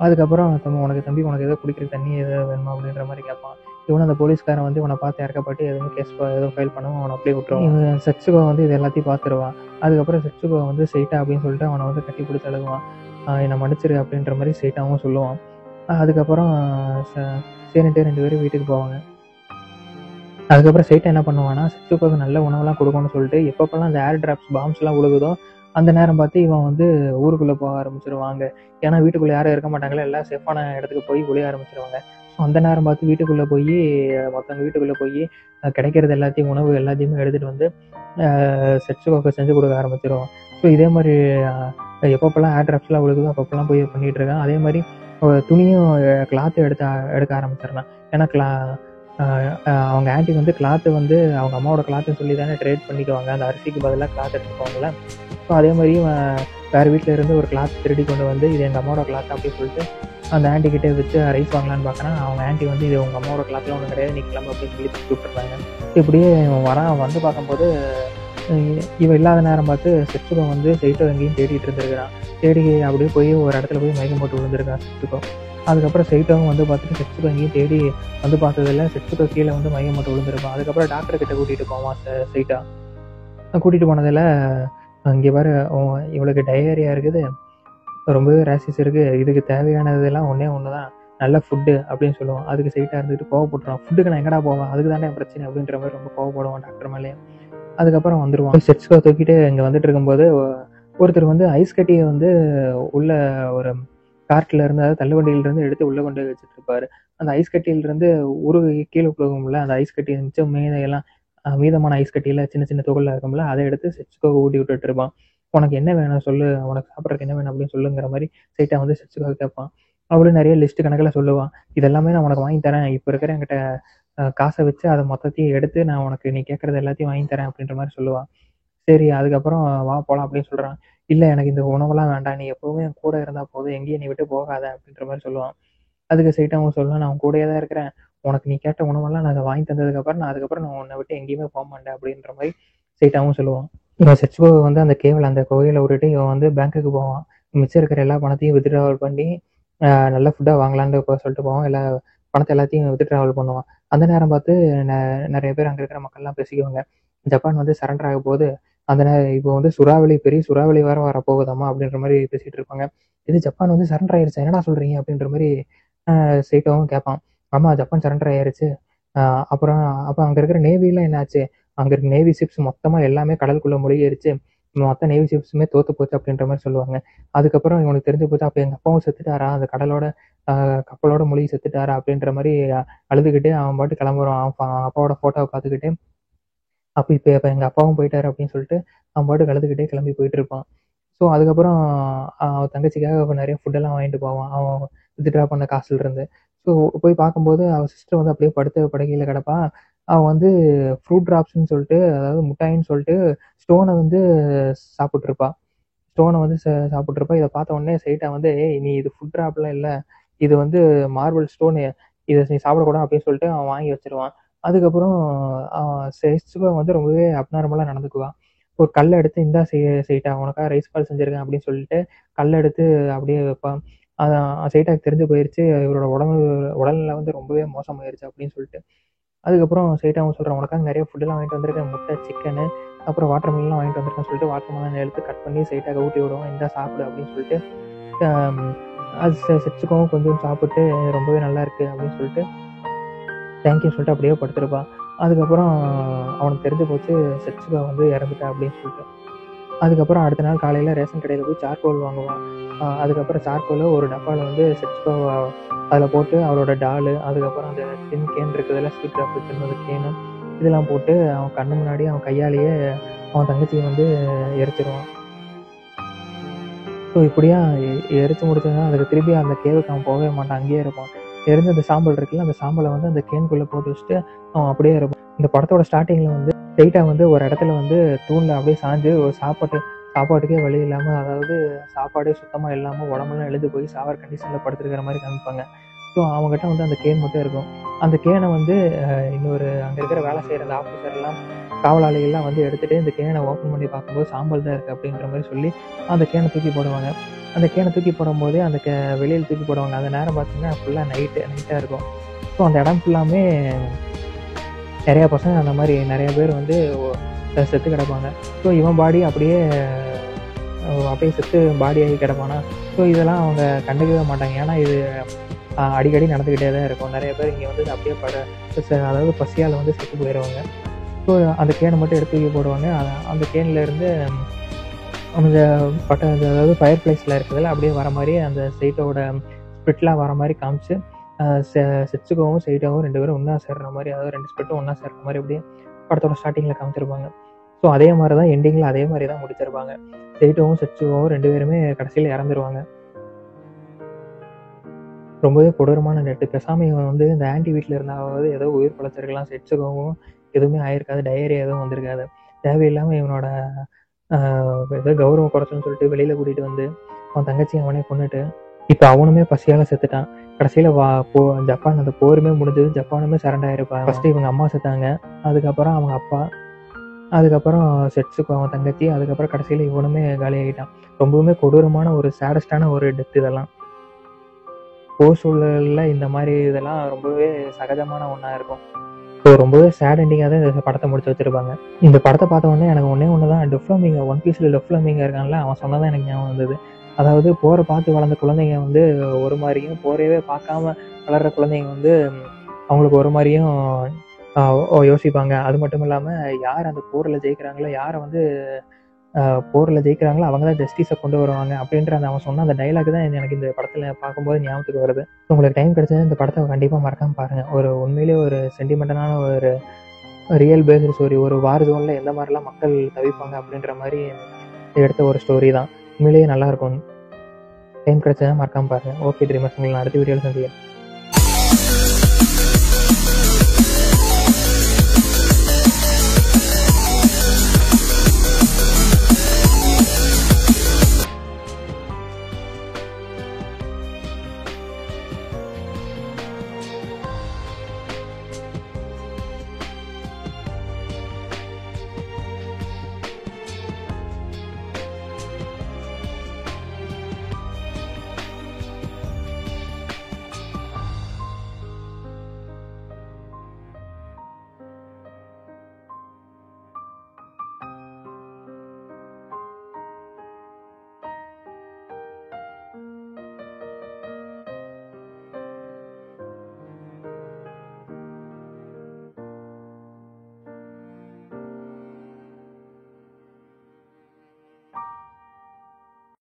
அதுக்கப்புறம் தம்பி உனக்கு எதோ குடிக்கிற தண்ணி எதாவது வேணுமா அப்படின்ற மாதிரி கேட்பான். இவனை அந்த போலீஸ்காரன் வந்து இவனை பார்த்து இறக்கப்பட்டு எதுவும் கேஸ் எதுவும் ஃபைல் பண்ணுவோம், அவனை அப்படியே விட்டுருவான். இவன் செட்சுகோ வந்து இது எல்லாத்தையும் பார்த்துருவான். அதுக்கப்புறம் செட்சுகோ வந்து சைட்டா அப்படின்னு சொல்லிட்டு அவனை வந்து கட்டி பிடிச்சி அழுகுவான். என்னை மன்னிச்சிரு அப்படின்ற மாதிரி சைட்டாவும் சொல்லுவான். அதுக்கப்புறம் சரின்ட்டு 2 பேரும் வீட்டுக்கு போவாங்க. அதுக்கப்புறம் சைட்டா என்ன பண்ணுவான்னா, செட்சுகோக்கு நல்ல உணவெல்லாம் கொடுக்கணும்னு சொல்லிட்டு எப்பப்பெல்லாம் அந்த ஏர் டிராப்ஸ் பாம்ஸ்லாம் விழுகுதோ அந்த நேரம் பார்த்து இவன் வந்து ஊருக்குள்ளே போக ஆரம்பிச்சிருவாங்க. ஏன்னா வீட்டுக்குள்ளே யாரும் இருக்க மாட்டாங்களே, எல்லாம் சேஃபான இடத்துக்கு போய் ஒளிய ஆரம்பிச்சிருவாங்க. ஸோ அந்த நேரம் பார்த்து வீட்டுக்குள்ளே போய் கிடைக்கிறது எல்லாத்தையும் உணவு எல்லாத்தையுமே எடுத்துகிட்டு வந்து செட்சுகோக்கு செஞ்சு கொடுக்க ஆரம்பிச்சிருவான். ஸோ இதே மாதிரி எப்பப்பெல்லாம் ஏர் டிராப்ஸ்லாம் விழுகுதோ அப்பப்பெல்லாம் போய் பண்ணிகிட்டு இருக்கான். அதே மாதிரி துணியும் கிளாத்தும் எடுக்க ஆரம்பிச்சிடலாம். ஏன்னா அவங்க ஆன்ட்டி வந்து கிளாத்து வந்து அவங்க அம்மாவோட கிளாத்துன்னு சொல்லி தானே ட்ரேட் பண்ணிக்குவாங்க, அந்த அரிசிக்கு பதிலாக கிளாத் எடுத்துக்குவாங்கல்ல. ஸோ அதே மாதிரி வேறு வீட்டில் இருந்து ஒரு கிளாத் திருடி கொண்டு வந்து இது எங்கள் அம்மாவோட கிளாத் அப்படின்னு சொல்லிட்டு அந்த ஆன்ட்டி கிட்டே வச்சு ரைஸ் வாங்கலான்னு பார்க்குறேன். அவங்க ஆன்ட்டி வந்து இது உங்கள் அம்மாவோட கிளாத்லாம் ஒன்றும் கிடையாது, நீ கிளம்பு அப்படின்னு சொல்லி கூப்பிட்டுருந்தாங்க. இப்படியே வந்து பார்க்கும்போது இவன் இல்லாத நேரம் பார்த்து செட்சுகோ வந்து சைட்டோ எங்கேயும் தேடிட்டு இருந்திருக்கிறான். தேடி அப்படியே போய் ஒரு இடத்துல போய் மயக்கம் போட்டு விழுந்திருக்கான் செட்சுகோ. அதுக்கப்புறம் சைட்டோவும் வந்து பார்த்துட்டு செட்சுகோ எங்கேயும் தேடி வந்து பார்த்ததில்ல. செட்சுகோ கீழே வந்து மயக்கம் போட்டு விழுந்திருப்பான். அதுக்கப்புறம் டாக்டர் கிட்ட கூட்டிகிட்டு போவான் சைட்டா. கூட்டிகிட்டு போனதில் இங்கே வர இவளுக்கு டயரியா இருக்குது, ரொம்பவே ரேஷஸ் இருக்குது, இதுக்கு தேவையானதெல்லாம் ஒன்றே ஒன்று தான், நல்ல ஃபுட்டு அப்படின்னு சொல்லுவான். அதுக்கு சைட்டாக இருந்துட்டு கோவப்பட்டுருவான். ஃபுட்டுக்கு நான் எங்கடா போவேன், அதுக்கு தானே பிரச்சனை அப்படின்ற மாதிரி ரொம்ப கோவப்படுவான் டாக்டர் மேலே. அதுக்கப்புறம் வந்துடுவான். செட்ஸ்கோ தூக்கிட்டு இங்கே வந்துட்டு இருக்கும்போது ஒருத்தர் வந்து ஐஸ் கட்டியை வந்து உள்ள ஒரு கார்ட்டில் இருந்து, அதாவது தள்ளுவண்டியிலிருந்து எடுத்து உள்ளே கொண்டு போய் வச்சுட்டு இருப்பாரு. அந்த ஐஸ் கட்டியிலிருந்து கீழே போகும்ல, அந்த ஐஸ் கட்டி மிச்சம் மீதமான ஐஸ் கட்டியில் சின்ன சின்ன துகளாக இருக்கும்ல, அதை எடுத்து செட்ஸ்கோ ஊட்டி விட்டுட்டு இருப்பான். உனக்கு என்ன வேணும் சொல்லு, உனக்கு சாப்பிட்றதுக்கு என்ன வேணும் அப்படின்னு சொல்லுங்கிற மாதிரி சைட்டா வந்து செட்ஸ்கோ கேட்பான். அவளும் நிறைய லிஸ்ட் கணக்கில் சொல்லுவான். இதெல்லாமே நான் உனக்கு வாங்கி தரேன், இப்போ இருக்கிற என்கிட்ட காசை வச்சு அதை மொத்தத்தையும் எடுத்து நான் உனக்கு நீ கேட்குறது எல்லாத்தையும் வாங்கி தரேன் அப்படின்ற மாதிரி சொல்லுவான். சரி, அதுக்கப்புறம் வா போகலாம் அப்படின்னு சொல்கிறான். இல்லை, எனக்கு இந்த உணவெல்லாம் வேண்டாம், நீ எப்போவுமே என் கூட இருந்தால் போதும், எங்கேயும் நீ விட்டு போகாத அப்படின்ற மாதிரி சொல்லுவான். அதுக்கு சைட்டாகவும் சொல்லலாம், நான் உன் கூடயே தான் இருக்கிறேன், உனக்கு நீ கேட்ட உணவெல்லாம் நான் அதை வாங்கி தந்ததுக்கப்புறம் நான் உன்னை விட்டு எங்கேயுமே போக மாட்டேன் அப்படின்ற மாதிரி சைட்டாகவும் சொல்லுவான். இவன் செட்ஸ்கோ வந்து அந்த கேவல் அந்த கோயிலை விட்டுட்டு இவன் வந்து பேங்க்குக்கு போவான். மிச்சம் இருக்கிற எல்லா பணத்தையும் வித்ட்ராவல் பண்ணி நல்ல ஃபுட்டாக வாங்கலான்னு சொல்லிட்டு போவான். எல்லா பணத்தை எல்லாத்தையும் வித்ட்ராவல் பண்ணுவான். அந்த நேரம் பார்த்து நிறைய பேர் அங்கே இருக்கிற மக்கள்லாம் பேசிக்குவாங்க, ஜப்பான் வந்து சரண்டர் ஆக போகுது, அந்த இப்போ வந்து பெரிய சூறாவளி வேற வரப்போகுதாமா அப்படின்ற மாதிரி பேசிகிட்டு இருப்பாங்க. இது ஜப்பான் வந்து சரண்டர் ஆயிடுச்சு, என்னடா சொல்கிறீங்க அப்படின்ற மாதிரி சைட்டோவும் கேட்பான். ஆமாம், ஜப்பான் சரண்டர் ஆயிடுச்சு. அப்புறம் அப்போ அங்கே இருக்கிற நேவிலாம் என்னாச்சு, அங்கே இருக்க நேவி ஷிப்ஸ் மொத்தமாக எல்லாமே கடலுக்குள்ளே மூழ்கிடுச்சு, மொத்த நேவி ஷிப்ஸுமே தோற்று போச்சு அப்படின்ற மாதிரி சொல்லுவாங்க. அதுக்கப்புறம் இவனுக்கு தெரிஞ்சு போச்சு, அப்போ எங்கள் அப்பாவும் செத்துட்டாரா, அந்த கப்பலோட மூழ்கி செத்துட்டாரா அப்படின்ற மாதிரி அழுதுகிட்டே அவன் பாட்டு கிளம்புறான். அப்பாவோட ஃபோட்டோவை பார்த்துக்கிட்டே. இப்போ எங்கள் அப்பாவும் போயிட்டாரு அப்படின்னு சொல்லிட்டு அவன் பாட்டு அழுதுகிட்டே கிளம்பி போயிட்டு இருப்பான். ஸோ அதுக்கப்புறம் அவன் தங்கச்சிக்காக நிறைய ஃபுட்டெல்லாம் வாங்கிட்டு போவான், அவன் வித்ட்ரா பண்ண காசுல இருந்து. ஸோ போய் பார்க்கும்போது அவன் சிஸ்டர் வந்து அப்படியே படுக்கையில் கிடப்பான். அவன் வந்து ஃப்ரூட் ட்ராப்ஸ்ன்னு சொல்லிட்டு, அதாவது முட்டாயின்னு சொல்லிட்டு ஸ்டோனை வந்து சாப்பிட்ருப்பா. இதை பார்த்த உடனே சைட்டா வந்து, ஏய் நீ இது ஃபுட் ட்ராப்லாம் இல்லை, இது வந்து மார்பிள் ஸ்டோனு, இதை நீ சாப்பிடக்கூடாது அப்படின்னு சொல்லிட்டு அவன் வாங்கி வச்சிருவான். அதுக்கப்புறம் செட்ஸ்கோ வந்து ரொம்பவே அப்நார்மலாக நடந்துக்குவான். ஒரு கல்லை எடுத்து இந்தா சைட்டா உனக்காக ரைஸ் பால் செஞ்சுருக்கேன் அப்படின்னு சொல்லிட்டு கல்லை எடுத்து அப்படியே வைப்பான். அதான் சைட்டாக்கு தெரிஞ்சு போயிடுச்சு, இவரோட உடல்நிலை வந்து ரொம்பவே மோசமாயிருச்சு அப்படின்னு சொல்லிட்டு. அதுக்கப்புறம் சைட்டாவும் சொல்கிறான், உனக்காக நிறைய ஃபுட்டெல்லாம் வாங்கிட்டு வந்திருக்கேன், முட்டை, சிக்கனு, அப்புறம் வாட்டர் மெலன்லாம் வாங்கிட்டு வந்திருக்கேன்னு சொல்லிட்டு வாட்டர் மெலன் எடுத்து கட் பண்ணி சைட்டாக ஊட்டி விடுவான். இந்தா சாப்பிடு அப்படின்னு சொல்லிட்டு. அது செட்ஸ்கோவும் கொஞ்சம் சாப்பிட்டு ரொம்பவே நல்லா இருக்குது அப்படின்னு சொல்லிட்டு தேங்க்யூ சொல்லிட்டு அப்படியே படுத்திருப்பான். அதுக்கப்புறம் அவனுக்கு தெரிஞ்சு போச்சு செட்ஸ்கோ வந்து இறந்துட்டா அப்படின்னு சொல்லிட்டு. அதுக்கப்புறம் அடுத்த நாள் காலையில் ரேஷன் கடையில் போய் சார்கோல் வாங்குவான். அதுக்கப்புறம் சார்கோலை ஒரு டப்பாவில் வந்து செட்ஸ்கோ அதில் போட்டு அவளோட டாலு, அதுக்கப்புறம் அந்த டின் கேன் இருக்குதுல, ஸ்வீட் ட்ராப் வச்சுருந்த அந்த கேனு, இதெல்லாம் போட்டு அவன் கண்ணு முன்னாடி அவன் கையாலேயே அவன் தங்கச்சியை வந்து எரிச்சிருவான். ஸோ இப்படியா எரிச்சு முடிச்சதுன்னா அதுக்கு திருப்பி அந்த கேவுக்கு அவன் போகவே மாட்டான், அங்கேயே இருப்பான். எரிஞ்ச அந்த சாம்பல் இருக்குல்ல, அந்த சாம்பலை வந்து அந்த கேனுக்குள்ளே போட்டு வச்சுட்டு அவன் அப்படியே இருப்பான். இந்த படத்தோட ஸ்டார்டிங்கில் வந்து லைட்டா வந்து ஒரு இடத்துல வந்து தூணில் அப்படியே சாஞ்சு ஒரு சாப்பாட்டுக்கே வழி இல்லாமல், அதாவது சாப்பாடே சுத்தமாக இல்லாமல் உடம்பெல்லாம் எழுந்து போய் சாவர கண்டிஷனில் படுத்துருக்கிற மாதிரி காமிப்பாங்க. ஸோ அவங்ககிட்ட வந்து அந்த கேன் மட்டும் இருக்கும். அந்த கேனை வந்து இன்னொரு அங்கே இருக்கிற வேலை செய்கிற அந்த ஆஃபீஸர்லாம் காவலாளிகள்லாம் வந்து எடுத்துகிட்டு இந்த கேனை ஓப்பன் பண்ணி பார்க்கும்போது சாம்பல் தான் இருக்குது அப்படின்ற மாதிரி சொல்லி அந்த கேனை தூக்கி போடுவாங்க. அந்த கேனை தூக்கி போடும்போதே அந்த வெளியில் தூக்கி போடுவாங்க. அந்த நேரம் பார்த்தீங்கன்னா ஃபுல்லாக நைட்டாக இருக்கும். ஸோ அந்த இடம் ஃபுல்லாமே நிறையா பசங்க அந்த மாதிரி நிறைய பேர் வந்து செத்து கிடப்பாங்க. ஸோ இவன் பாடி அப்படியே செத்து பாடியாகி கிடப்பானா. ஸோ இதெல்லாம் அவங்க கண்டுக்கவே மாட்டாங்க, ஏன்னா இது அடிக்கடி நடந்துக்கிட்டே தான் இருக்கும். நிறைய பேர் இங்கே வந்து அப்படியே அதாவது பசியால் வந்து செத்து போயிடுவாங்க. ஸோ அந்த கேனை மட்டும் எடுத்து தூக்கி போடுவாங்க. அந்த கேனில் இருந்து அந்த அதாவது ஃபயர் பிளேஸில் இருக்குதுல்ல, அப்படியே வர மாதிரி அந்த சைட்டோட ஸ்பிரிட்லாம் வர மாதிரி காமிச்சு செட்ஸ்கோவும் சைட்டாவும் 2 பேரும் ஒன்றா சேர்ற மாதிரி, அதாவது 2 ஸ்பிரிட்டும் ஒன்றா சேர்ற மாதிரி அப்படியே படத்தோட ஸ்டார்டிங்கில் காமிச்சிருப்பாங்க. ஸோ அதே மாதிரி தான் எண்டிங்கில் அதே மாதிரி தான் முடிச்சிருப்பாங்க. சைட்டோவும் செட்ஸ்கோவும் 2 பேருமே கடைசியில் இறந்துருவாங்க. ரொம்பவே கொடூரமான டெத்து. பேசாம இவன் வந்து இந்த ஆன்டி வீட்ல இருந்தாவது ஏதோ உயிர் பிழைச்சிருக்கலாம். செட்ஸுக்கும் எதுவுமே ஆயிருக்காது. டயரியா எதுவும் வந்திருக்காது. தேவையில்லாம இவனோட ஏதோ கௌரவம் குறைச்சுன்னு சொல்லிட்டு வெளியில கூட்டிட்டு வந்து அவன் தங்கச்சி அவனே கொன்னுட்டு இப்போ அவனுமே பசியால செத்துட்டான். கடைசியில ஜப்பான் அந்த போருமே முடிஞ்சது. ஜப்பானுமே சரண்டர் ஆயிருப்பாங்க. ஃபர்ஸ்ட் இவங்க அம்மா செத்தாங்க, அதுக்கப்புறம் அவங்க அப்பா, அதுக்கப்புறம் செட்ஸுக்கு அவன் தங்கச்சி, அதுக்கப்புறம் கடைசியில இவனுமே காலி ஆகிட்டான். ரொம்பவுமே கொடூரமான ஒரு சேடஸ்டான ஒரு டெத் இதெல்லாம். போர் சூழல்ல இந்த மாதிரி இதெல்லாம் ரொம்பவே சகஜமான ஒன்றா இருக்கும். ஸோ ரொம்பவே சேட் எண்டிங்காக தான் இந்த படத்தை முடிச்சு வச்சிருப்பாங்க. இந்த படத்தை பார்த்த உடனே எனக்கு ஒன்று தான் டெஃப்ளமிங்க ஒன் பீஸில் டெஃப்ளமிங்க இருக்கான்ல, அவன் சொன்னதான் எனக்கு ஞாபகம் வந்தது. அதாவது போரை பார்த்து வளர்ந்த குழந்தைங்க வந்து ஒரு மாதிரியும், போரையவே பார்க்காம வளர்கிற குழந்தைங்க வந்து அவங்களுக்கு ஒரு மாதிரியும் யோசிப்பாங்க. அது மட்டும் இல்லாமல் யார் அந்த போரில் ஜெயிக்கிறாங்களோ, யாரை வந்து போரில் ஜெயிக்கிறாங்களோ அவங்க தான் ஜஸ்டிஸை கொண்டு வருவாங்க அப்படின்ற அவன் சொன்ன அந்த டைலாக் தான் எனக்கு இந்த படத்தில் பார்க்கும்போது ஞாபகத்துக்கு வருது. உங்களுக்கு டைம் கிடைச்சது இந்த படத்தை கண்டிப்பாக மறக்காமல் பாருங்கள். ஒரு உண்மையிலேயே ஒரு சென்டிமெண்டலான ஒரு ரியல் பேஸ்டு ஸ்டோரி. ஒரு வார் ஜோனில் எந்த மாதிரிலாம் மக்கள் தவிப்பாங்க அப்படின்ற மாதிரி எடுத்த ஒரு ஸ்டோரி தான். உண்மையிலேயே நல்லாயிருக்கும். டைம் கிடைச்சதை மறக்காமல் பாருங்கள். ஓகே ட்ரீமர்ஸ், உங்களை அடுத்த வீடியோவில் சந்திக்கிறேன்.